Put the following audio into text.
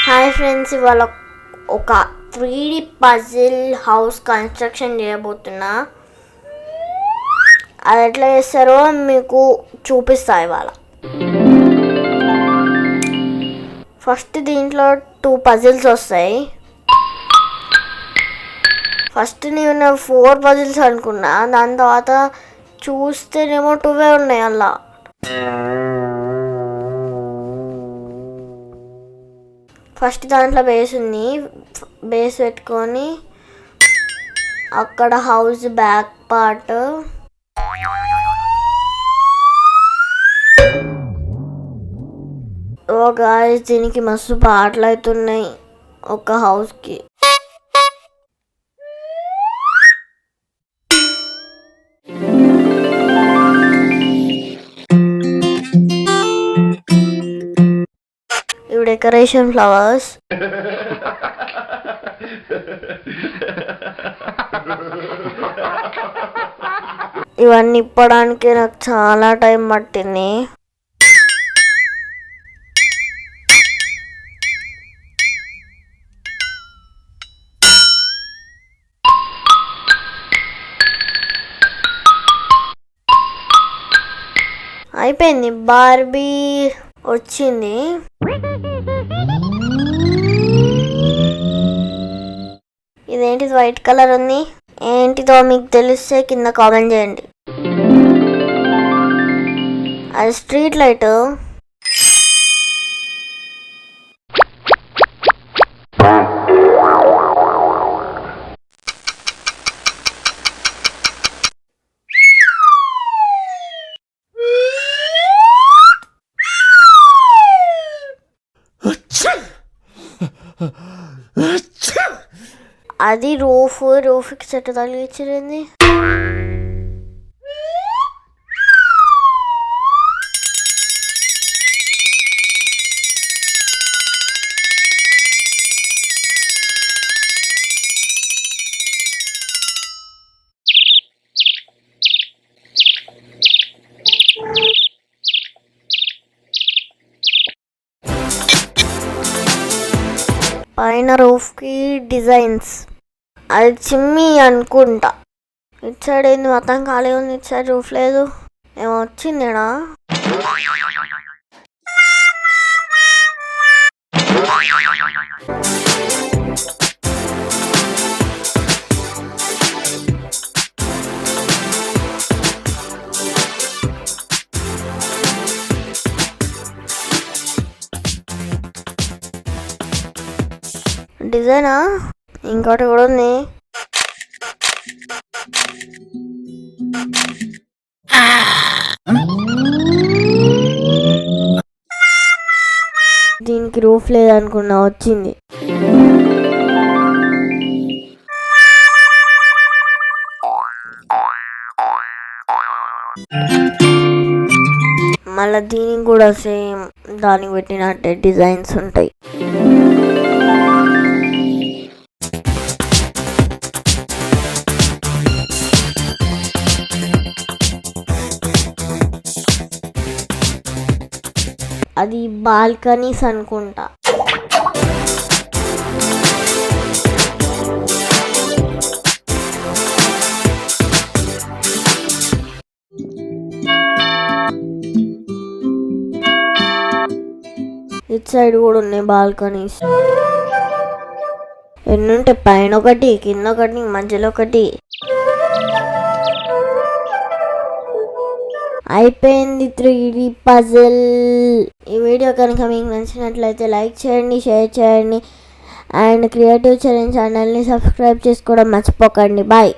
Hi friends, ఇవాళ ఒక 3D puzzle house construction చేయబోతున్నా. అది ఎట్లా చేస్తారో మీకు చూపిస్తా ఇవాళ. ఫస్ట్ దీంట్లో 2 పజిల్స్ వస్తాయి. ఫస్ట్ నేను 4 పజిల్స్ అనుకున్నా, దాని తర్వాత చూస్తేనేమో 2 ఉన్నాయి అలా. ఫస్ట్ దాంట్లో బేస్ ఉంది, బేస్ పెట్టుకొని అక్కడ హౌస్ బ్యాక్ పార్ట్, ఓ గాయ్స్ దీనికి మస్తు పాటలు అవుతున్నాయి ఒక హౌస్కి. ఇవి డెకరేషన్ ఫ్లవర్స్. ఇవన్నీ ఇప్పడానికి నాకు చాలా టైం పట్టింది. అయిపోయింది, బార్బీ వచ్చింది. ఇదేంటిది వైట్ కలర్ ఉంది, ఏంటిదో మీకు తెలిస్తే కింద కామెంట్ చేయండి. అది స్ట్రీట్ లైట్. అది రూఫ్కి చెట్టు తగిలించింది. పైన రూఫ్కి డిజైన్స్, అది చిమ్మి అనుకుంటా. ఇటు సైడ్ ఏంది మొత్తం ఖాళీ ఉంది, ఇటు సైడ్ రూఫ్ లేదు. ఏమో వచ్చిందేనా. డిజైనా ఇంకోటి కూడా ఉంది. దీనికి రూఫ్ లేదనుకున్నా, వచ్చింది. మళ్ళీ దీనికి కూడా సేమ్ దానికి పెట్టినట్టే డిజైన్స్ ఉంటాయి. అది బాల్కనీస్ అనుకుంటా. ఇటు సైడ్ కూడా ఉన్నాయి బాల్కనీస్. ఎన్నుంటే పైన ఒకటి, కింద ఒకటి, మధ్యలో ఒకటి. అయిపోయింది 3D పజిల్. ఈ వీడియో కనుక మీకు నచ్చినట్లయితే లైక్ చేయండి, షేర్ చేయండి అండ్ క్రియేటివ్ ఛాలెంజ్ ఛానల్ని సబ్స్క్రైబ్ చేసుకోవడం మర్చిపోకండి. బాయ్.